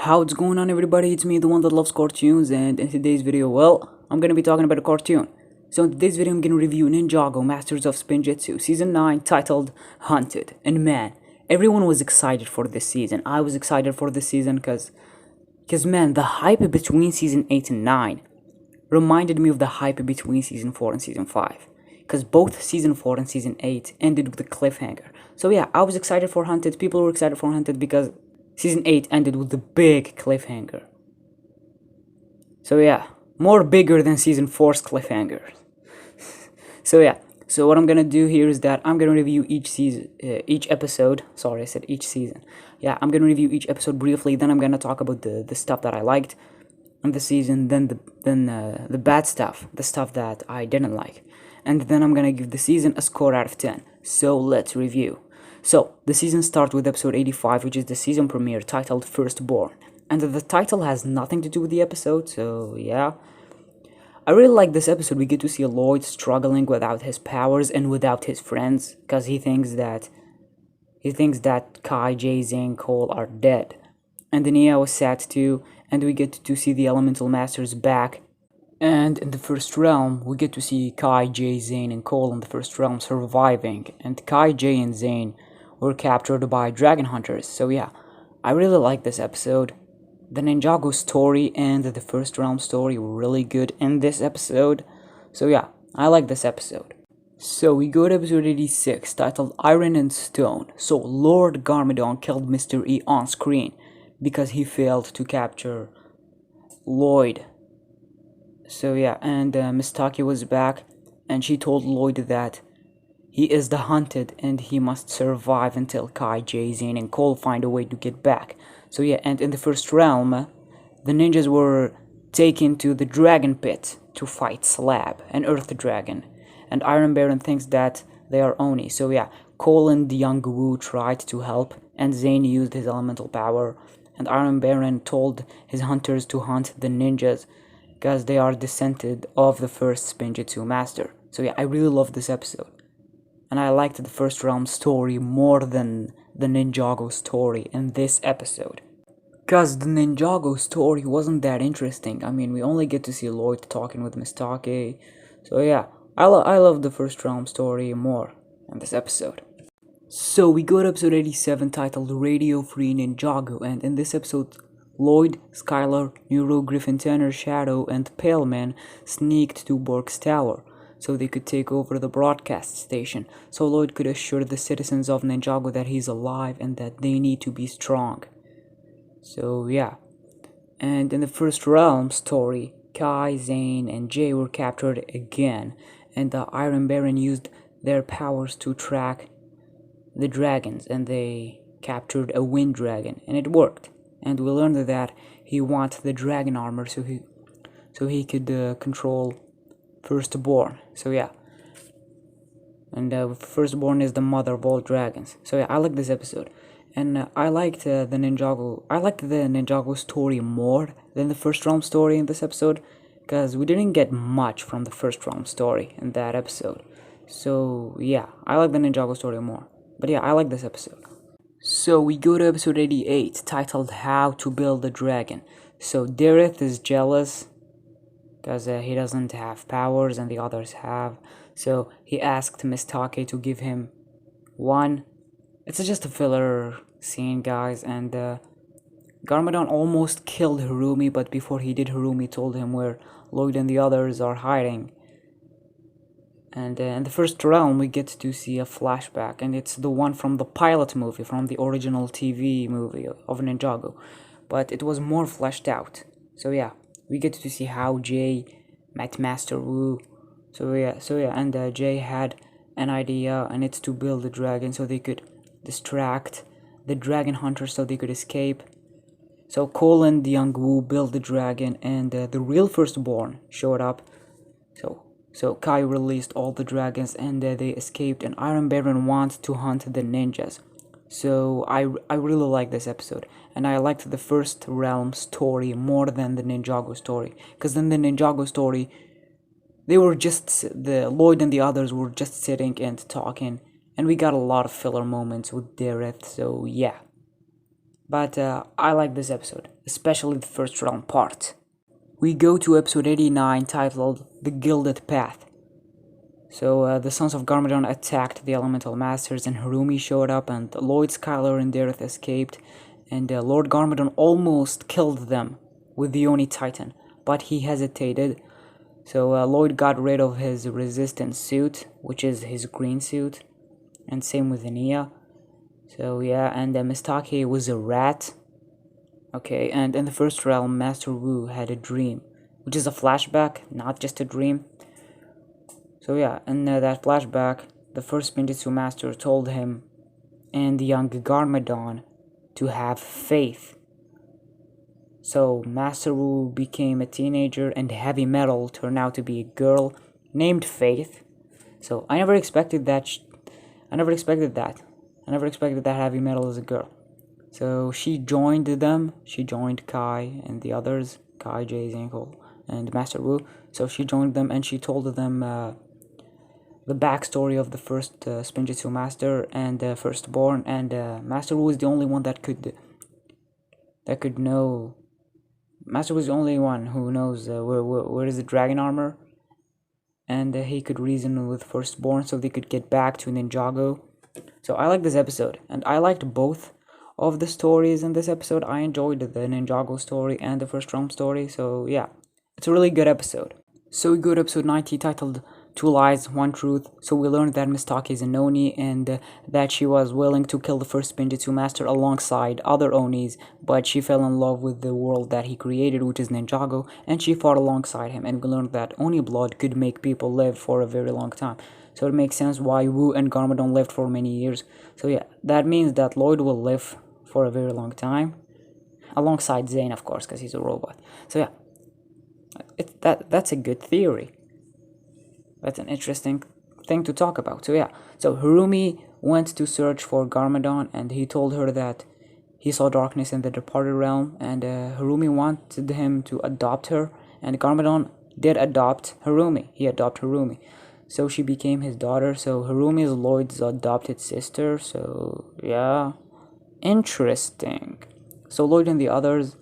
How it's going on, everybody? It's me, the one that loves cartoons, and in today's video, well, I'm gonna be talking about a cartoon. So in today's video, I'm gonna review Ninjago Masters of Spinjitzu Season 9, titled Hunted. And man, everyone was excited for this season. I was excited for this season because man, the hype between Season 8 and 9 reminded me of the hype between Season 4 and Season 5. Because both Season 4 and Season 8 ended with a cliffhanger. So yeah, I was excited for Hunted, people were excited for Hunted because Season 8 ended with the big cliffhanger. So yeah, more bigger than Season 4's cliffhanger. So yeah, so what I'm gonna do here is that I'm gonna review each episode. Sorry, I said each season. Yeah, I'm gonna review each episode briefly. Then I'm gonna talk about the stuff that I liked in the season. Then the bad stuff, the stuff that I didn't like, and then I'm gonna give the season a score out of 10. So let's review. So the season starts with episode 85, which is the season premiere, titled Firstborn. And the title has nothing to do with the episode, so yeah. I really like this episode. We get to see Lloyd struggling without his powers and without his friends, because he thinks that Kai, Jay, Zane, Cole are dead. And Nia was sad too, and we get to see the Elemental Masters back. And in the first realm, we get to see Kai, Jay, Zane, and Cole in the first realm surviving, and Kai, Jay, and Zane were captured by dragon hunters. So yeah, I really like this episode. The Ninjago story and the first realm story were really good in this episode. So yeah, I like this episode. So we go to episode 86, titled Iron and Stone. So Lord Garmadon killed Mr. E on screen because he failed to capture Lloyd. So yeah, and Miss Taki was back, and she told Lloyd that he is the hunted and he must survive until Kai, Jay, Zane, and Cole find a way to get back. So yeah, and in the first realm, the ninjas were taken to the dragon pit to fight Slab, an earth dragon. And Iron Baron thinks that they are Oni. So yeah, Cole and the young Wu tried to help, and Zane used his elemental power. And Iron Baron told his hunters to hunt the ninjas because they are descended of the first spinjitzu master. So yeah, I really love this episode. And I liked the first realm story more than the Ninjago story in this episode. Because the Ninjago story wasn't that interesting. I mean, we only get to see Lloyd talking with Mistake. So yeah, I love the first realm story more in this episode. So we go to episode 87, titled Radio Free Ninjago, and in this episode, Lloyd, Skylar, Neuro, Griffin Tanner, Shadow, and Pale Man sneaked to Borg's tower so they could take over the broadcast station, so Lloyd could assure the citizens of Ninjago that he's alive and that they need to be strong. So yeah, and in the first realm story, Kai, Zane, and Jay were captured again, and the Iron Baron used their powers to track the dragons, and they captured a wind dragon, and it worked. And we learned that he wanted the dragon armor so he could control Firstborn. So yeah, and Firstborn is the mother of all dragons. So yeah, I like this episode, and I liked the Ninjago story more than the first realm story in this episode, because we didn't get much from the first realm story in that episode. So yeah, I like the Ninjago story more. But yeah, I like this episode. So we go to episode 88, titled How to Build a Dragon. So Dareth is jealous because he doesn't have powers and the others have. So he asked Miss Take to give him one. It's just a filler scene, guys. And Garmadon almost killed Harumi, but before he did, Harumi told him where Lloyd and the others are hiding. And in the first realm, we get to see a flashback, and it's the one from the pilot movie, from the original TV movie of Ninjago, but it was more fleshed out. So yeah, we get to see how Jay met Master Wu. So yeah, and Jay had an idea, and it's to build a dragon so they could distract the dragon hunters so they could escape. So Cole and the young Wu built the dragon, and the real Firstborn showed up. So Kai released all the dragons, and they escaped, and Iron Baron wants to hunt the ninjas. So I really like this episode, and I liked the first realm story more than the Ninjago story, because in the Ninjago story, the Lloyd and the others were just sitting and talking, and we got a lot of filler moments with Dareth. So yeah, But I like this episode, especially the first round part. We go to episode 89 titled The Gilded Path. So the sons of Garmadon attacked the elemental masters and Harumi showed up and Lloyd, Skylar, and Dareth escaped, and Lord Garmadon almost killed them with the Oni Titan, but he hesitated. So Lloyd got rid of his resistance suit, which is his green suit, and same with Ania. So yeah, and Mistake was a rat. Okay, and in the first realm, Master Wu had a dream, which is a flashback, not just a dream. So yeah, in that flashback, the first spinjitzu master told him and the young Garmadon to have faith. So Master Wu became a teenager and Heavy Metal turned out to be a girl named Faith. So I never expected that. I never expected that Heavy Metal is a girl. So she joined them. She joined Kai and the others, Kai, Jay's ankle, and Master Wu. So she joined them and she told them the backstory of the first spinjitzu master and firstborn. And Master Wu is the only one that could know. Master was the only one who knows where is the dragon armor, and he could reason with firstborn so they could get back to Ninjago. So I like this episode, and I liked both of the stories in this episode. I enjoyed the Ninjago story and the first realm story, so yeah, it's a really good episode. So we go to episode 90 titled Two Lies, One Truth. So we learned that Mistake is an Oni and that she was willing to kill the first spinjitzu master alongside other Onis, but she fell in love with the world that he created, which is Ninjago, and she fought alongside him, and we learned that Oni blood could make people live for a very long time. So it makes sense why Wu and Garmadon lived for many years. So yeah, that means that Lloyd will live for a very long time, alongside Zane, of course, because he's a robot. So yeah, that's a good theory. That's an interesting thing to talk about. So yeah, so Harumi went to search for Garmadon, and he told her that he saw darkness in the departed realm, and Harumi wanted him to adopt her, and Garmadon did adopt Harumi. He adopted Harumi. So she became his daughter. So Harumi is Lloyd's adopted sister. So yeah, interesting. So Lloyd and the others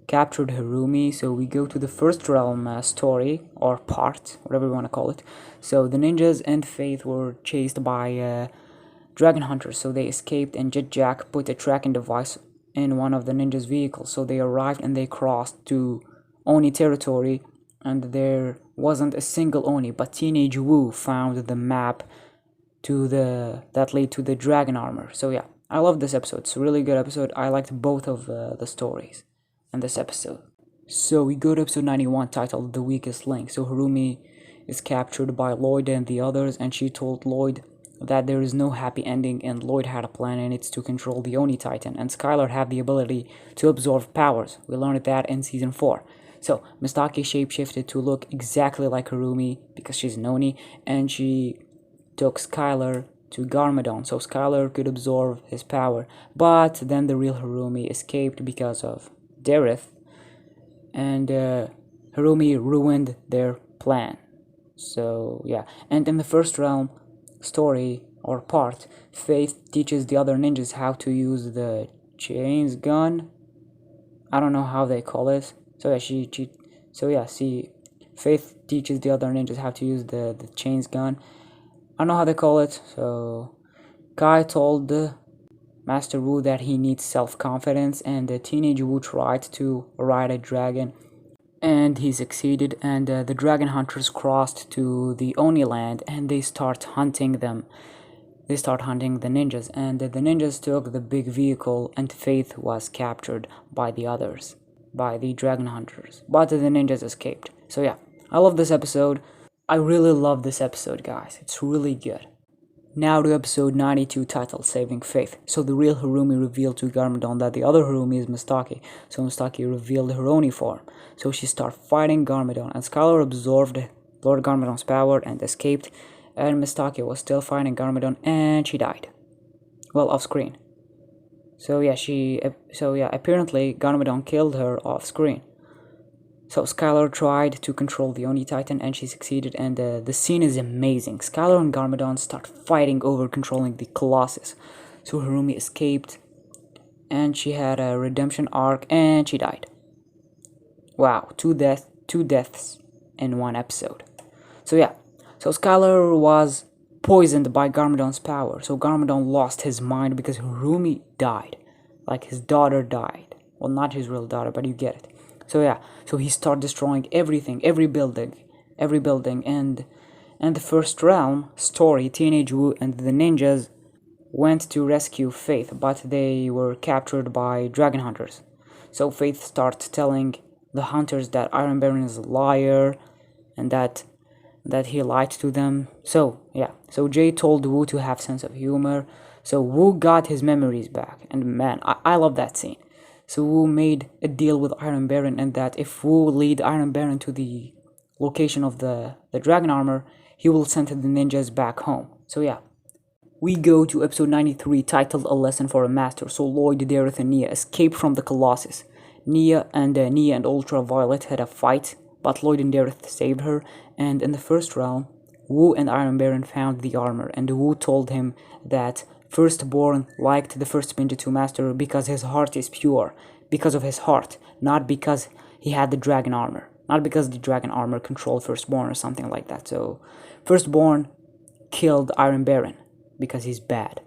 captured Harumi. So we go to the first realm story or part, whatever you want to call it. So the ninjas and Faith were chased by dragon hunters. So they escaped, and Jet Jack put a tracking device in one of the ninjas' vehicles. So they arrived and they crossed to Oni territory, and there wasn't a single Oni, but Teenage Wu found the map to that led to the dragon armor. So yeah, I love this episode. It's a really good episode. I liked both of the stories in this episode. So we go to episode 91 titled The Weakest Link. So Harumi is captured by Lloyd and the others, and she told Lloyd that there is no happy ending, and Lloyd had a plan, and it's to control the Oni Titan, and Skylar had the ability to absorb powers. We learned that in season 4. So Mistake shapeshifted to look exactly like Harumi because she's an Oni, and she took Skylar to Garmadon so Skylar could absorb his power. But then the real Harumi escaped because of Dareth, and Harumi ruined their plan. So yeah, and in the first realm story or part, Faith teaches the other ninjas how to use the chains gun. I don't know how they call it. So yeah, Faith teaches the other ninjas how to use the chains gun. I don't know how they call it. So Kai told Master Wu that he needs self-confidence, and the teenage Wu tried to ride a dragon, and he succeeded, and the dragon hunters crossed to the Oni land, and they start hunting them. They start hunting the ninjas, and the ninjas took the big vehicle, and Faith was captured by the others, by the dragon hunters, but the ninjas escaped. So yeah, I love this episode. I really love this episode, guys. It's really good. Now to episode 92 titled Saving Faith. So the real Harumi revealed to Garmadon that the other Harumi is Mistake. So Mistake revealed her Oni form. So she started fighting Garmadon, and Skylar absorbed Lord Garmadon's power and escaped, and Mistake was still fighting Garmadon, and she died. Well, off screen. So yeah, apparently Garmadon killed her off screen. So Skylar tried to control the Oni Titan, and she succeeded, and the scene is amazing. Skylar and Garmadon start fighting over controlling the Colossus. So Harumi escaped, and she had a redemption arc, and she died. Wow, two deaths in one episode. So yeah, so Skylar was poisoned by Garmadon's power. So Garmadon lost his mind because Harumi died. Like his daughter died. Well, not his real daughter, but you get it. So yeah, so he started destroying everything, every building, and the first realm story, Teenage Wu and the ninjas went to rescue Faith, but they were captured by dragon hunters. So Faith starts telling the hunters that Iron Baron is a liar and that he lied to them. So yeah, so Jay told Wu to have sense of humor. So Wu got his memories back, and man, I love that scene. So Wu made a deal with Iron Baron, and that if Wu lead Iron Baron to the location of the dragon armor, he will send the ninjas back home. So yeah, we go to episode 93, titled A Lesson for a Master. So Lloyd, Dareth, and Nia escape from the Colossus. Nia and Ultraviolet had a fight, but Lloyd and Dareth saved her, and in the first realm, Wu and Iron Baron found the armor, and Wu told him that Firstborn liked the first spinjitzu master because his heart is pure, because of his heart, not because he had the dragon armor, not because the dragon armor controlled Firstborn or something like that. So Firstborn killed Iron Baron because he's bad.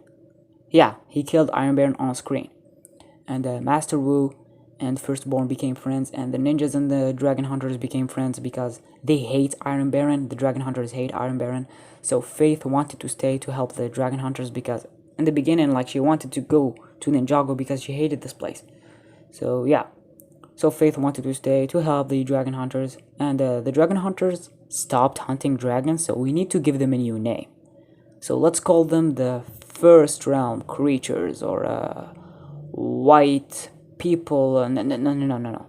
Yeah, he killed Iron Baron on screen. And Master Wu and Firstborn became friends, and the ninjas and the dragon hunters became friends because they hate Iron Baron. The dragon hunters hate Iron Baron. So Faith wanted to stay to help the dragon hunters because in the beginning, like, she wanted to go to Ninjago because she hated this place. So yeah, so Faith wanted to stay to help the dragon hunters, and the dragon hunters stopped hunting dragons, so we need to give them a new name. So let's call them the First Realm Creatures, or White People. No.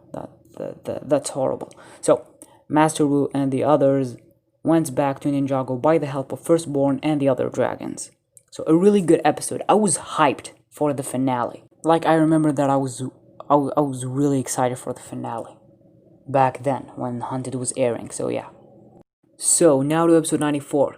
That's horrible. So Master Wu and the others went back to Ninjago by the help of Firstborn and the other dragons. So a really good episode. I was hyped for the finale. Like, I remember that I was really excited for the finale back then when Hunted was airing. So yeah. So now to episode 94,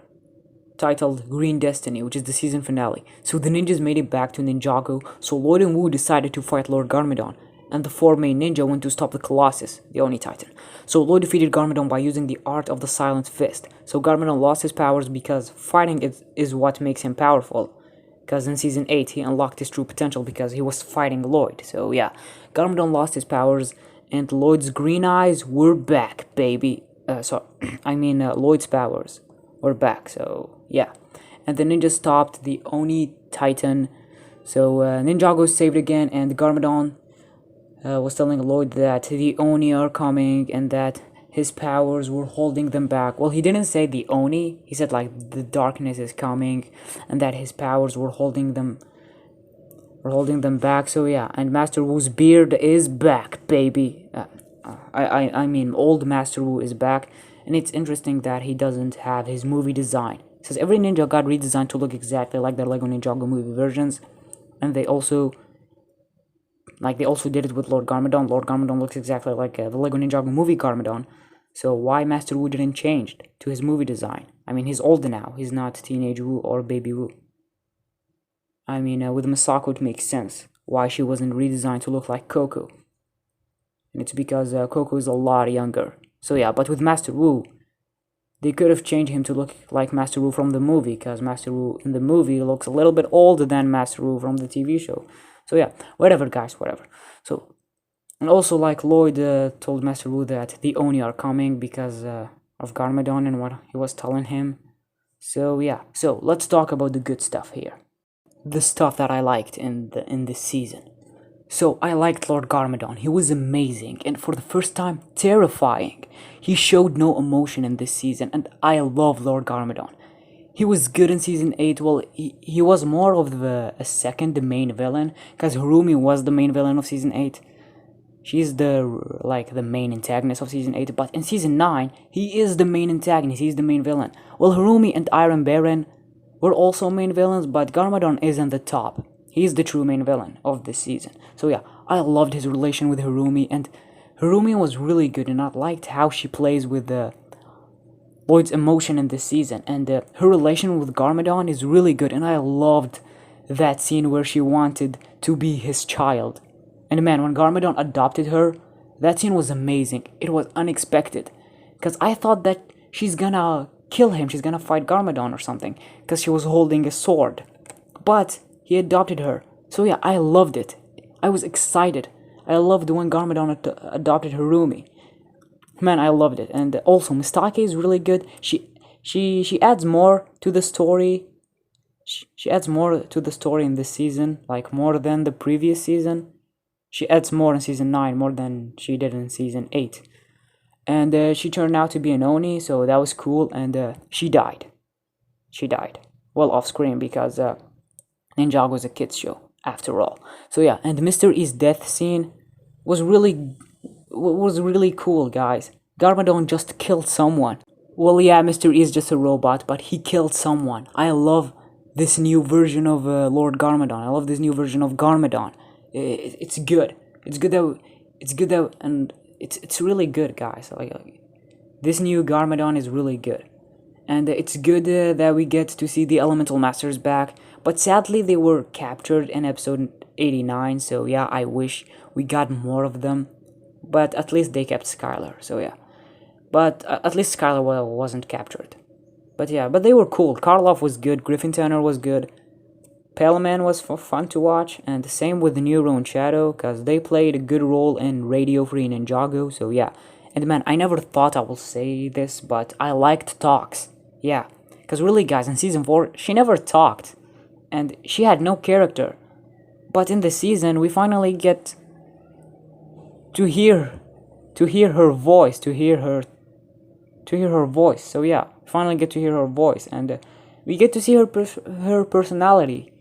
titled Green Destiny, which is the season finale. So the ninjas made it back to Ninjago, so Lloyd and Wu decided to fight Lord Garmadon, and the four main ninja went to stop the Colossus, the Oni Titan. So Lloyd defeated Garmadon by using the art of the Silent Fist. So Garmadon lost his powers because fighting is what makes him powerful. Because in season 8 he unlocked his true potential because he was fighting Lloyd. So yeah, Garmadon lost his powers, and Lloyd's green eyes were back, baby. Lloyd's powers were back, so yeah. And the ninja stopped the Oni Titan. So Ninjago saved again, and Garmadon was telling Lloyd that the Oni are coming and that his powers were holding them back. Well, he didn't say the Oni, he said like the darkness is coming and that his powers were holding them back. So yeah, and Master Wu's beard is back, baby. Old Master Wu is back, and it's interesting that he doesn't have his movie design. It says every ninja got redesigned to look exactly like the Lego Ninjago movie versions, and they also did it with Lord Garmadon. Lord Garmadon looks exactly like the Lego Ninjago movie Garmadon. So why Master Wu didn't change to his movie design? I mean, he's older now. He's not Teenage Wu or Baby Wu. I mean, with Masako it makes sense why she wasn't redesigned to look like Coco. And it's because Coco is a lot younger. So yeah, but with Master Wu, they could have changed him to look like Master Wu from the movie, because Master Wu in the movie looks a little bit older than Master Wu from the TV show. So yeah, whatever guys, whatever. So, and also like Lloyd told Master Wu that the Oni are coming because of Garmadon and what he was telling him. So yeah, so let's talk about the good stuff here. The stuff that I liked in this season. So I liked Lord Garmadon. He was amazing, and for the first time, terrifying. He showed no emotion in this season, and I love Lord Garmadon. He was good in season 8. Well, he was more of a main villain, because Harumi was the main villain of season 8. She's the main antagonist of season 8, but in season 9, he is the main antagonist, he's the main villain. Well, Harumi and Iron Baron were also main villains, but Garmadon is in the top. He's the true main villain of this season. So yeah, I loved his relation with Harumi, and Harumi was really good, and I liked how she plays with Lloyd's emotion in this season, and her relation with Garmadon is really good, and I loved that scene where she wanted to be his child. And man, when Garmadon adopted her, that scene was amazing. It was unexpected. Because I thought that she's gonna kill him, she's gonna fight Garmadon or something. Because she was holding a sword. But he adopted her. So yeah, I loved it. I was excited. I loved when Garmadon adopted Harumi. Man, I loved it. And also, Mistake is really good. She adds more to the story. She adds more to the story in this season, like more than the previous season. She adds more in season 9, more than she did in season 8. And she turned out to be an Oni, so that was cool. And she died. She died. Well, off screen, because Ninjago was a kids show, after all. So yeah, and Mr. E's death scene was really cool, guys. Garmadon just killed someone. Well, yeah, Mr. E is just a robot, but he killed someone. I love this new version of Lord Garmadon. I love this new version of Garmadon. It's good. It's good that, and it's really good, guys. Like this new Garmadon is really good, and it's good that we get to see the Elemental Masters back. But sadly, they were captured in episode 89. So yeah, I wish we got more of them. But at least they kept Skylar. So yeah. But at least Skylar wasn't captured. But yeah, but they were cool. Karloff was good. Griffin Tanner was good. Paleman was fun to watch. And the same with Nero and Shadow, because they played a good role in Radio Free Ninjago. So yeah. And man, I never thought I will say this, but I liked Talks. Yeah. Because really, guys, in season 4, she never talked. And she had no character. But in the season, we finally get to hear her voice, to hear her voice. So yeah, finally get to hear her voice, and we get to see her personality.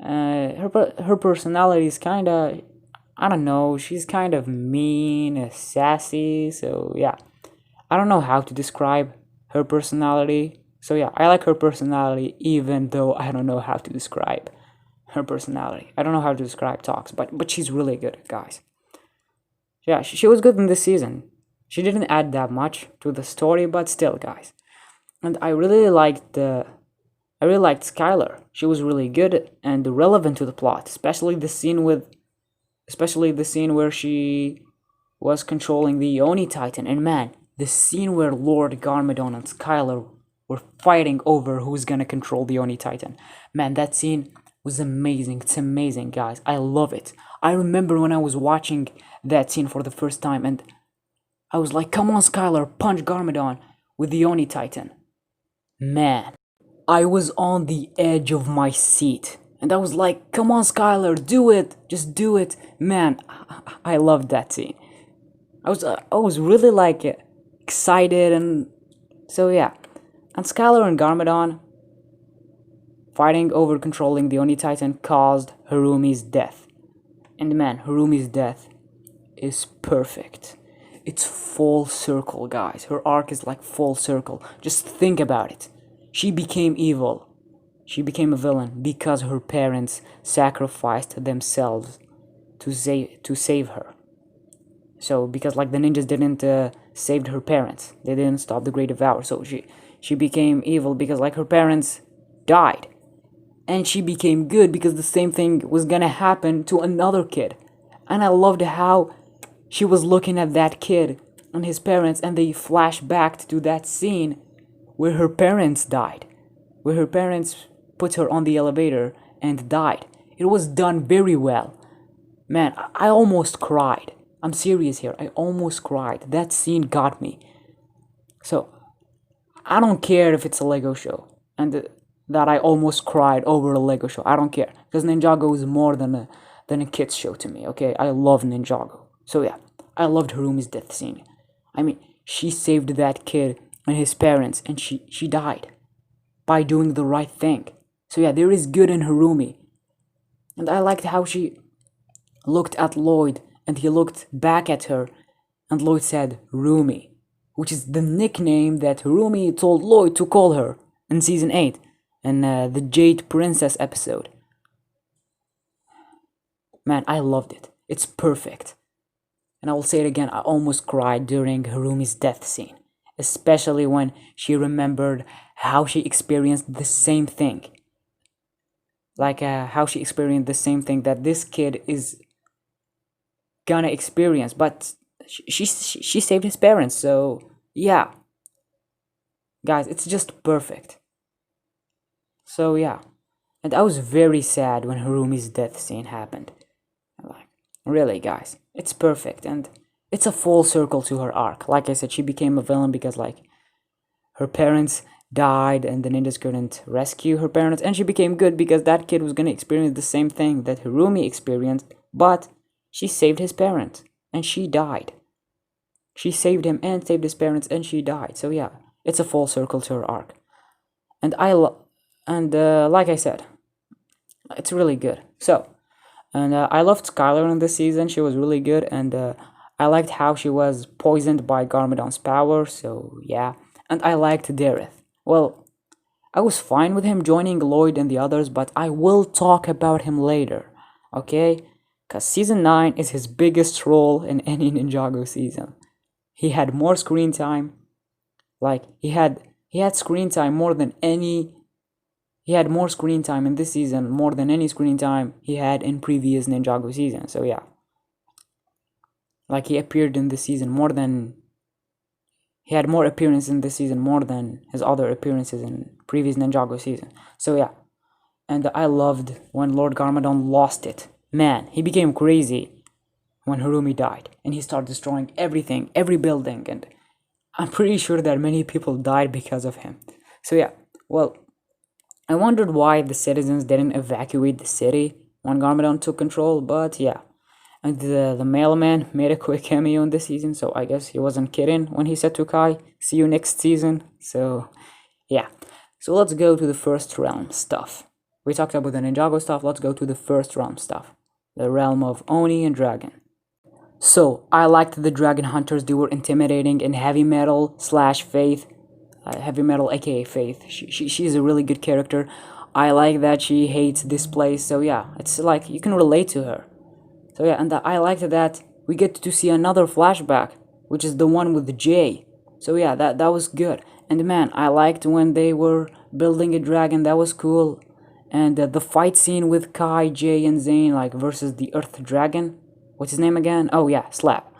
Her personality is kind of, I don't know, she's kind of mean, sassy. So yeah, I don't know how to describe her personality. So yeah, I like her personality, even though I don't know how to describe her personality. I don't know how to describe Talks, but she's really good, guys. Yeah, she was good in this season. She didn't add that much to the story, but still, guys. And I really liked Skylar. She was really good and relevant to the plot, especially the scene where she was controlling the Oni Titan. And man, the scene where Lord Garmadon and Skylar were fighting over who's gonna control the Oni Titan. Man, that scene was amazing. It's amazing, guys. I love it. I remember when I was watching that scene for the first time, and I was like, come on, Skylar, punch Garmadon with the Oni Titan. Man, I was on the edge of my seat. And I was like, come on, Skylar, do it. Just do it. Man, I loved that scene. I was really like excited, and so yeah. And Skylar and Garmadon fighting over controlling the Oni Titan caused Harumi's death. And man, Harumi's death is perfect. It's full circle, guys. Her arc is like full circle. Just think about it. She became evil. She became a villain because her parents sacrificed themselves to save her. So because like the ninjas didn't save her parents, they didn't stop the Great Devour. So she became evil because like her parents died. And she became good because the same thing was gonna happen to another kid. And I loved how she was looking at that kid and his parents, and they flash back to that scene where her parents died, where her parents put her on the elevator and died. It was done very well. Man, I almost cried. I'm serious here. I almost cried. That scene got me. So, I don't care if it's a Lego show and that I almost cried over a Lego show. I don't care, because Ninjago is more than a kids show to me, okay? I love Ninjago. So yeah, I loved Harumi's death scene. I mean, she saved that kid and his parents, and she died by doing the right thing. So yeah, there is good in Harumi. And I liked how she looked at Lloyd, and he looked back at her, and Lloyd said Rumi, which is the nickname that Harumi told Lloyd to call her in season 8, in the Jade Princess episode. Man, I loved it. It's perfect. And I will say it again, I almost cried during Harumi's death scene, especially when she remembered how she experienced the same thing. like how she experienced the same thing that this kid is gonna experience, but she saved his parents. So yeah, guys, it's just perfect. So yeah, and I was very sad when Harumi's death scene happened. Like, really, guys, it's perfect, and it's a full circle to her arc. Like I said, she became a villain because like her parents died and the ninjas couldn't rescue her parents, and she became good because that kid was gonna experience the same thing that Harumi experienced, but she saved his parents and she died. She saved him and saved his parents and she died. So yeah, it's a full circle to her arc. And like I said, it's really good. So, and I loved Skylar in this season. She was really good, and I liked how she was poisoned by Garmadon's power. So yeah, and I liked Dareth. Well, I was fine with him joining Lloyd and the others, but I will talk about him later, okay? Because season 9 is his biggest role in any Ninjago season. He had more screen time. Like he had screen time more than any. He had more screen time in this season more than any screen time he had in previous Ninjago season. So yeah, like he appeared in this season more than. He had more appearances in this season more than his other appearances in previous Ninjago season. So yeah, and I loved when Lord Garmadon lost it. Man, he became crazy when Harumi died, and he started destroying everything, every building, and I'm pretty sure that many people died because of him. So yeah, well, I wondered why the citizens didn't evacuate the city when Garmadon took control, but yeah. And the mailman made a quick cameo in this season, so I guess he wasn't kidding when he said to Kai, "See you next season." So yeah. So let's go to the first realm stuff. We talked about the Ninjago stuff, let's go to the first realm stuff. The realm of Oni and Dragon. So, I liked the Dragon Hunters, they were intimidating in Heavy Metal slash Faith. Heavy Metal aka Faith. She's a really good character. I like that she hates this place, so yeah, it's like you can relate to her. So yeah, and I liked that we get to see another flashback, which is the one with Jay. So yeah, that was good. And man, I liked when they were building a dragon, that was cool. And the fight scene with Kai, Jay, and Zane, like versus the Earth Dragon. What's his name again? Oh yeah, Slap.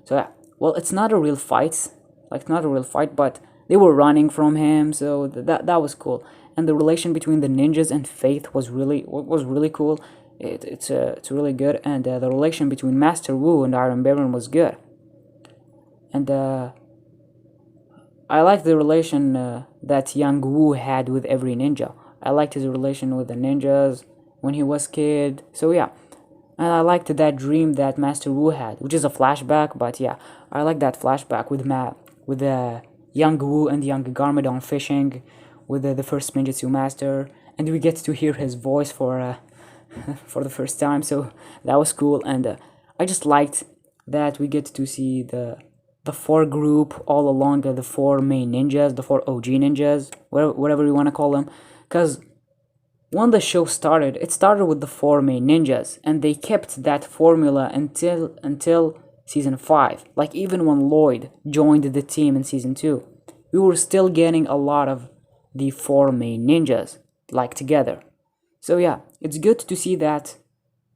So yeah, well, it's not a real fight, like not a real fight, but they were running from him, so that was cool. And the relation between the ninjas and Faith was really cool. It's really good, and the relation between Master Wu and Iron Baron was good. And I liked the relation that young Wu had with every ninja. I liked his relation with the ninjas when he was kid. So yeah, and I liked that dream that Master Wu had, which is a flashback. But yeah, I like that flashback with young Wu and young Garmadon fishing with the first spinjitzu master, and we get to hear his voice for for the first time. So that was cool, and I just liked that we get to see the four group all along, the four main ninjas, the four OG ninjas, whatever you want to call them, because when the show started, it started with the four main ninjas, and they kept that formula until season 5. Like even when Lloyd joined the team in season 2, we were still getting a lot of the four main ninjas like together. So yeah, it's good to see that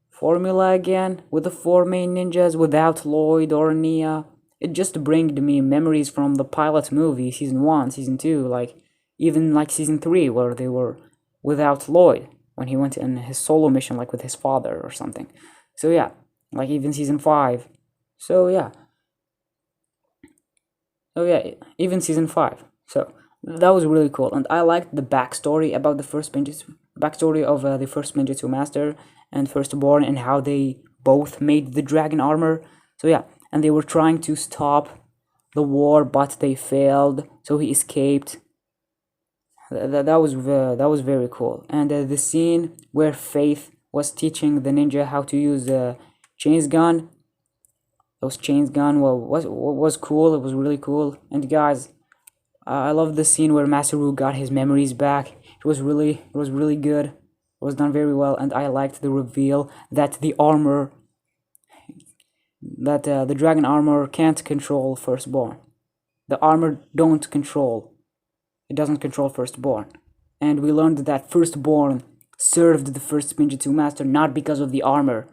formula again with the four main ninjas without Lloyd or Nia. It just brings me memories from the pilot movie, season 1, season 2, like even like season 3 where they were without Lloyd when he went in his solo mission like with his father or something. So yeah, like even season 5. So yeah. Oh yeah, even season 5. So that was really cool, and I liked the backstory about the first spinjitzu, backstory of the first spinjitzu master and firstborn, and how they both made the dragon armor. So yeah, and they were trying to stop the war, but they failed. So he escaped. That was very cool, and the scene where Faith was teaching the ninja how to use the chains gun. Those chains gun was cool. It was really cool, and guys, I love the scene where Masaru got his memories back. It was really good. It was done very well, and I liked the reveal that the armor, that the dragon armor can't control firstborn. The armor don't control. It doesn't control firstborn, and we learned that firstborn served the first spinjitzu master, not because of the armor,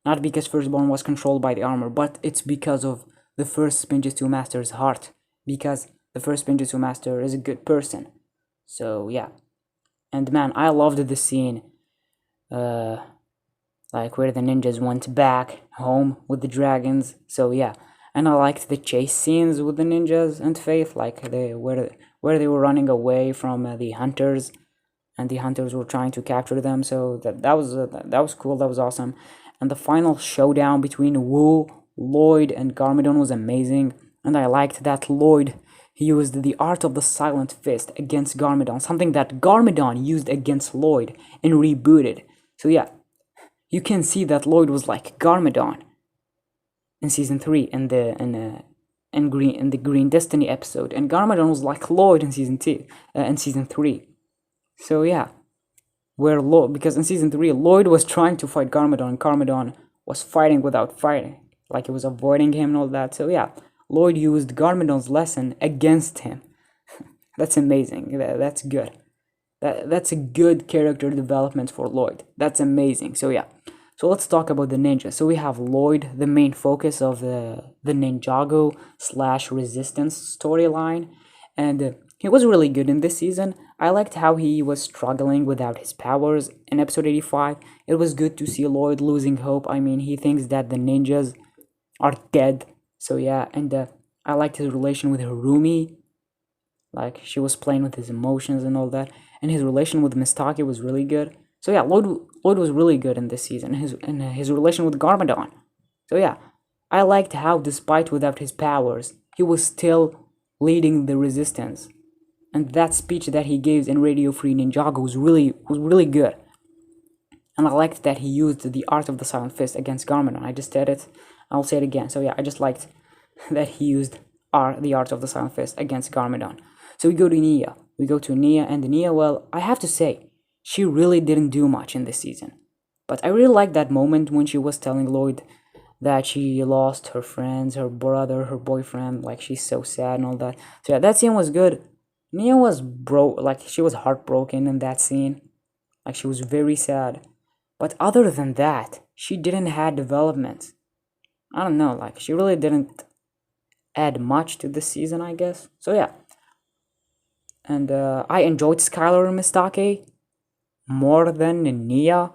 not because Firstborn was controlled by the armor, but it's because of the first spinjitzu master's heart, because the first spinjitzu master is a good person. So yeah, and man, I loved the scene, like where the ninjas went back home with the dragons. So yeah, and I liked the chase scenes with the ninjas and Faith, like where they were running away from the hunters, and the hunters were trying to capture them. So that was cool. That was awesome. And the final showdown between Wu, Lloyd, and Garmadon was amazing. And I liked that Lloyd, he used the art of the silent fist against Garmadon, something that Garmadon used against Lloyd and rebooted. So yeah, you can see that Lloyd was like Garmadon in season 3 in the Green Destiny episode, and Garmadon was like Lloyd in season 2 in season 3. So yeah, where Lloyd, because in season 3 Lloyd was trying to fight Garmadon, and Garmadon was fighting without fighting, like he was avoiding him and all that. So yeah, Lloyd used Garmadon's lesson against him. That's amazing. That's good. That's a good character development for Lloyd. That's amazing. So yeah, so let's talk about the ninja. So we have Lloyd, the main focus of the Ninjago / resistance storyline, and he was really good in this season. I liked how he was struggling without his powers in episode 85. It was good to see Lloyd losing hope. I mean, he thinks that the ninjas are dead. So yeah, and I liked his relation with Harumi. Like, she was playing with his emotions and all that. And his relation with Mistaki was really good. So yeah, Lloyd was really good in this season. His relation with Garmadon. So yeah, I liked how, despite without his powers, he was still leading the resistance. And that speech that he gave in Radio Free Ninjago was really good. And I liked that he used the art of the silent fist against Garmadon. I just said it. I'll say it again. So yeah, I just liked that he used the art of the silent fist against Garmadon. So we go to Nia. We go to Nia, and Nia, well, I have to say, she really didn't do much in this season. But I really liked that moment when she was telling Lloyd that she lost her friends, her brother, her boyfriend, like she's so sad and all that. So yeah, that scene was good. Nia was she was heartbroken in that scene. Like, she was very sad. But other than that, she didn't have development. I don't know, like, she really didn't add much to this season, I guess. So yeah. And I enjoyed Skylar and Mistake more than Nia.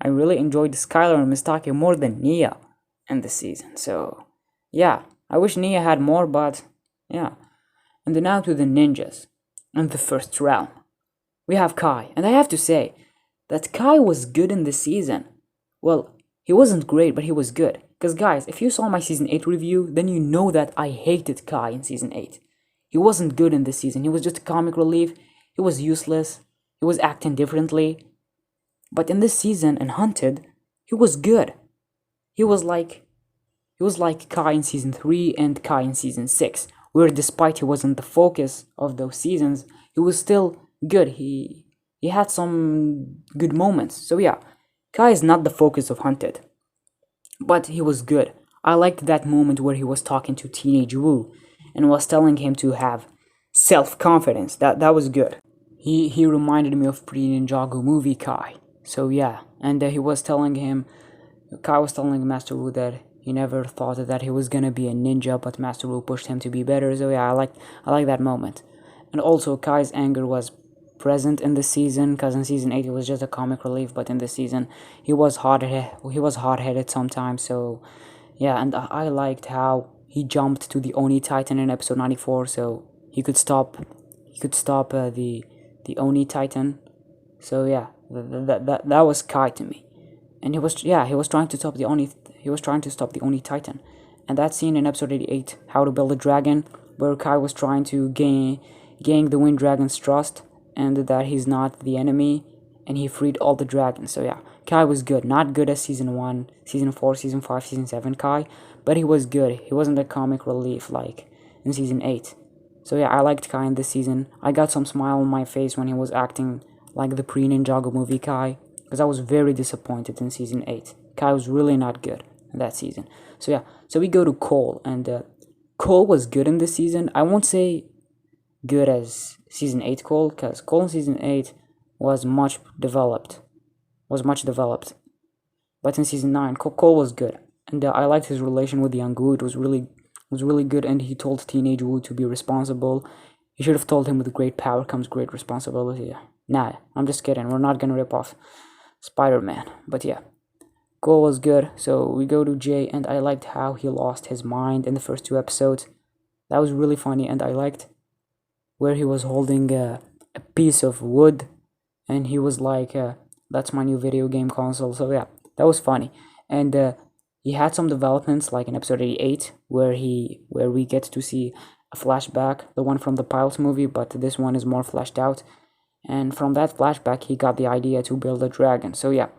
I really enjoyed Skylar and Mistake more than Nia in this season. So yeah, I wish Nia had more, but yeah. And then now to the ninjas and the first realm. We have Kai, and I have to say that Kai was good in this season. Well, he wasn't great, but he was good. Because guys, if you saw my season 8 review, then you know that I hated Kai in season 8. He wasn't good in this season. He was just a comic relief. He was useless. He was acting differently. But in this season, in Hunted, he was good. He was like Kai in season 3 and Kai in season 6, where despite he wasn't the focus of those seasons, he was still good. He had some good moments. So yeah, Kai is not the focus of Hunted, but he was good. I liked that moment where he was talking to Teenage Wu and was telling him to have self-confidence. That was good. He reminded me of pre-Ninjago movie Kai. So yeah, and Kai was telling Master Wu that he never thought that he was gonna be a ninja, but Master Wu pushed him to be better. So yeah, I like that moment. And also, Kai's anger was present in this season, because in season 8 it was just a comic relief, but in this season he was hot-headed sometimes. So yeah, and I liked how he jumped to the Oni Titan in episode 94, so he could stop the Oni Titan. So yeah, that was Kai to me. And he was trying to stop the Oni Titan. And that scene in episode 88, How to Build a Dragon, where Kai was trying to gain the Wind Dragon's trust, and that he's not the enemy, and he freed all the dragons. So yeah, Kai was good. Not good as season 1, season 4, season 5, season 7 Kai, but he was good. He wasn't a comic relief like in season 8. So yeah, I liked Kai in this season. I got some smile on my face when he was acting like the pre-Ninjago movie Kai, because I was very disappointed in season 8. Kai was really not good in that season. So yeah, so we go to Cole, and Cole was good in this season. I won't say good as season 8 Cole, because Cole in season 8 was much developed. was much developed. But in season 9, Cole was good, and I liked his relation with young Wu. It was really good, and he told teenage Wu to be responsible. He should have told him with great power comes great responsibility. Nah, I'm just kidding. We're not gonna rip off Spider-Man. But yeah, Cole was good. So we go to Jay, and I liked how he lost his mind in the first 2 episodes. That was really funny, and I liked where he was holding a piece of wood, and he was like, "That's my new video game console." So yeah, that was funny, and he had some developments like in episode 88 where we get to see a flashback, the one from the pilot movie, but this one is more fleshed out. And from that flashback, he got the idea to build a dragon. So yeah,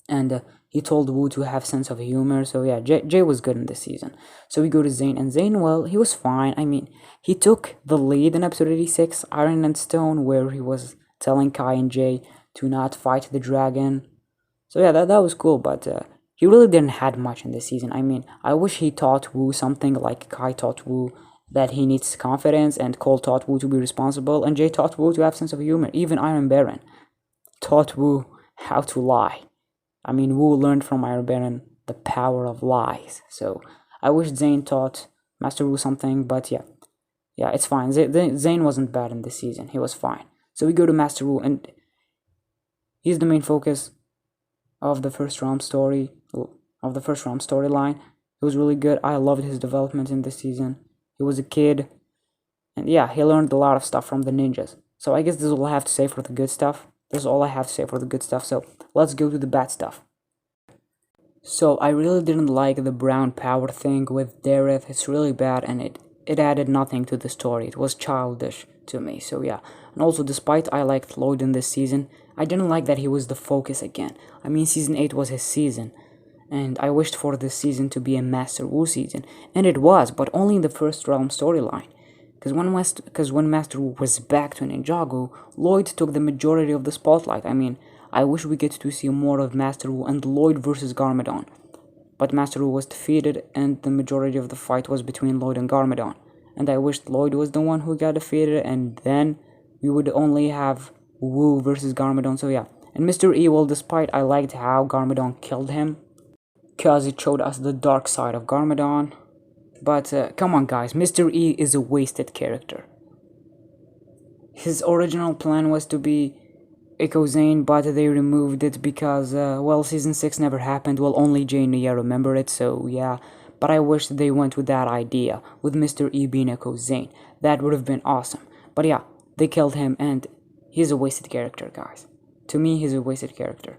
and he told Wu to have sense of humor. So yeah, Jay was good in this season. So we go to Zane, and Zane, well, he was fine. I mean, he took the lead in episode 86, Iron and Stone, where he was telling Kai and Jay to not fight the dragon. So yeah, that was cool, but he really didn't had much in this season. I mean, I wish he taught Wu something like Kai taught Wu that he needs confidence, and Cole taught Wu to be responsible, and Jay taught Wu to have sense of humor. Even Iron Baron taught Wu how to lie. I mean, Wu learned from Iron Baron the power of lies. So I wish Zane taught Master Wu something, but yeah, it's fine. Zane wasn't bad in this season. He was fine. So we go to Master Wu, and he's the main focus of the first realm storyline. It was really good. I loved his development in this season. He was a kid, and yeah, he learned a lot of stuff from the ninjas. So I guess this is all I have to say for the good stuff. So let's go to the bad stuff. So I really didn't like the brown power thing with Dareth. It's really bad, and it added nothing to the story. It was childish to me. So yeah, and also despite I liked Lloyd in this season, I didn't like that he was the focus again. I mean, season 8 was his season, and I wished for this season to be a Master Wu season, and it was, but only in the first realm storyline. Because when Master Wu was back to Ninjago, Lloyd took the majority of the spotlight. I mean, I wish we get to see more of Master Wu and Lloyd versus Garmadon. But Master Wu was defeated, and the majority of the fight was between Lloyd and Garmadon. And I wished Lloyd was the one who got defeated, and then we would only have Wu versus Garmadon. So yeah, and Mr. E, well, despite I liked how Garmadon killed him, because it showed us the dark side of Garmadon. But come on guys, Mr. E is a wasted character. His original plan was to be Echo Zane, but they removed it because, well, season 6 never happened. Well, only Jay and Nia remember it, so yeah. But I wish they went with that idea, with Mr. E being Echo Zane. That would have been awesome. But yeah, they killed him, and he's a wasted character, guys. To me, he's a wasted character.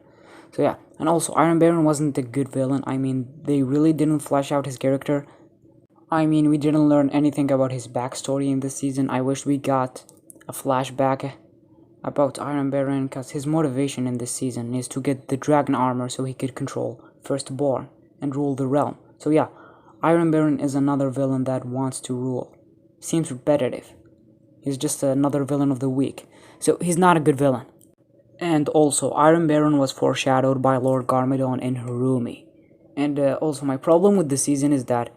So yeah, and also Iron Baron wasn't a good villain. I mean, they really didn't flesh out his character. I mean, we didn't learn anything about his backstory in this season. I wish we got a flashback about Iron Baron, because his motivation in this season is to get the dragon armor so he could control Firstborn and rule the realm. So yeah, Iron Baron is another villain that wants to rule. Seems repetitive. He's just another villain of the week. So he's not a good villain. And also, Iron Baron was foreshadowed by Lord Garmadon in Harumi. And also, my problem with the season is that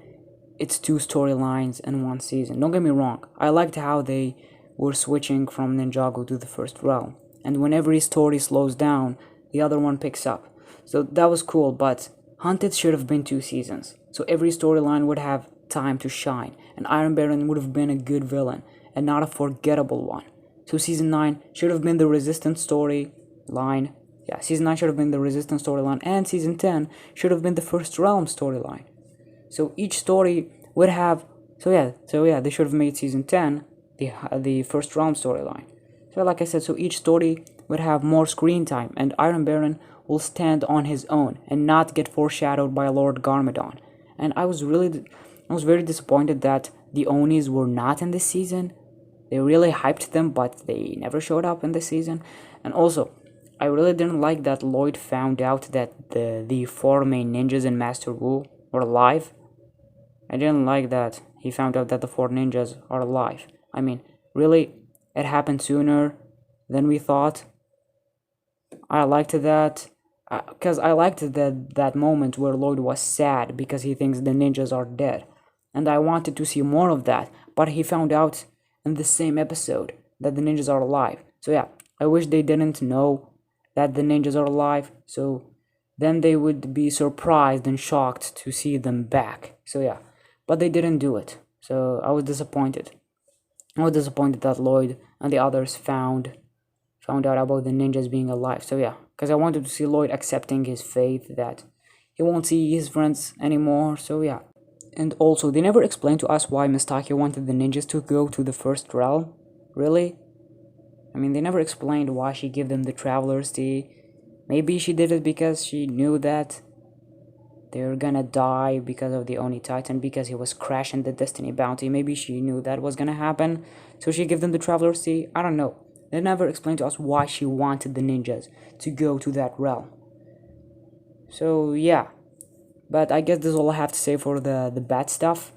it's 2 storylines in 1 season. Don't get me wrong, I liked how they were switching from Ninjago to the first realm. And when every story slows down, the other one picks up. So that was cool, but Hunted should have been 2 seasons. So every storyline would have time to shine, and Iron Baron would have been a good villain, and not a forgettable one. So season 9 should have been the Resistance storyline. Yeah, season 9 should have been the Resistance storyline, and season 10 should have been the First Realm storyline. So each story would have, so yeah, they should have made season 10 the First Realm storyline. So like I said, so each story would have more screen time, and Iron Baron will stand on his own and not get foreshadowed by Lord Garmadon. And I was very disappointed that the Onis were not in this season. They really hyped them, but they never showed up in this season. And also, I really didn't like that Lloyd found out that the 4 main ninjas in Master Wu were alive. I didn't like that he found out that the 4 ninjas are alive. I mean, really, it happened sooner than we thought. I liked that, because I liked that moment where Lloyd was sad because he thinks the ninjas are dead. And I wanted to see more of that, but he found out in the same episode that the ninjas are alive. So yeah, I wish they didn't know that the ninjas are alive, so then they would be surprised and shocked to see them back. So yeah, but they didn't do it, so I was disappointed. I was disappointed that Lloyd and the others found out about the ninjas being alive. So yeah, because I wanted to see Lloyd accepting his fate that he won't see his friends anymore. So yeah. And also, they never explained to us why Mistake wanted the ninjas to go to the first realm. Really? I mean, they never explained why she gave them the Traveler's Tea. Maybe she did it because she knew that they're gonna die because of the Oni Titan, because he was crashing the Destiny Bounty. Maybe she knew that was gonna happen, so she gave them the Traveler's Tea. I don't know. They never explained to us why she wanted the ninjas to go to that realm. So yeah. But I guess this is all I have to say for the bad stuff.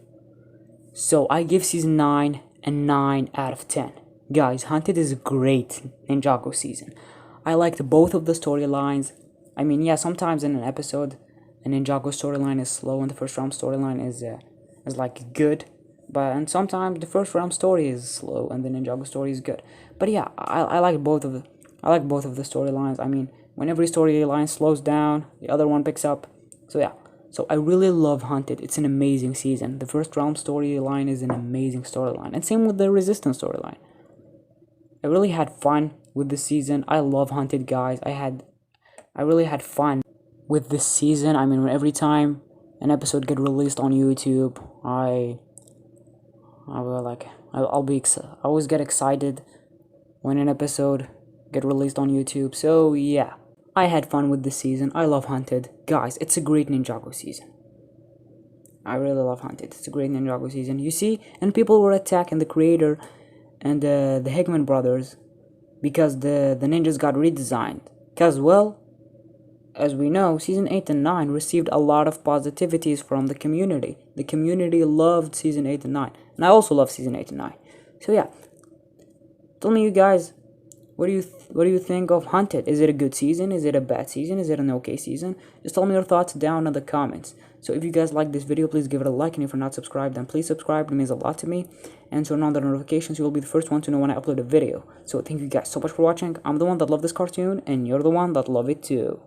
So I give season 9 a 9 out of 10. Guys, Hunted is a great Ninjago season. I liked both of the storylines. I mean, yeah, sometimes in an episode, a Ninjago storyline is slow and the first realm storyline is like good. And sometimes the first realm story is slow and the Ninjago story is good. But yeah, I like both of the storylines. I mean, when every storyline slows down, the other one picks up. So yeah. So I really love Hunted. It's an amazing season. The first realm storyline is an amazing storyline. And same with the Resistance storyline. I really had fun with this season. I love Hunted, guys. I really had fun with this season. I mean, every time an episode get released on YouTube, I always get excited when an episode get released on YouTube. So yeah. I had fun with this season. I love Hunted. Guys, it's a great Ninjago season. I really love Hunted. It's a great Ninjago season. You see, and people were attacking the creator and the Hickman brothers because the ninjas got redesigned. Because, well, as we know, season 8 and 9 received a lot of positivities from the community. The community loved season 8 and 9. And I also love season 8 and 9. So yeah. Tell me, you guys, what do you think of Hunted? Is it a good season? Is it a bad season? Is it an okay season? Just tell me your thoughts down in the comments. So if you guys like this video, please give it a like, and if you're not subscribed, then please subscribe. It means a lot to me. And turn on the notifications. You will be the first one to know when I upload a video. So thank you guys so much for watching. I'm the one that love this cartoon, and you're the one that love it too.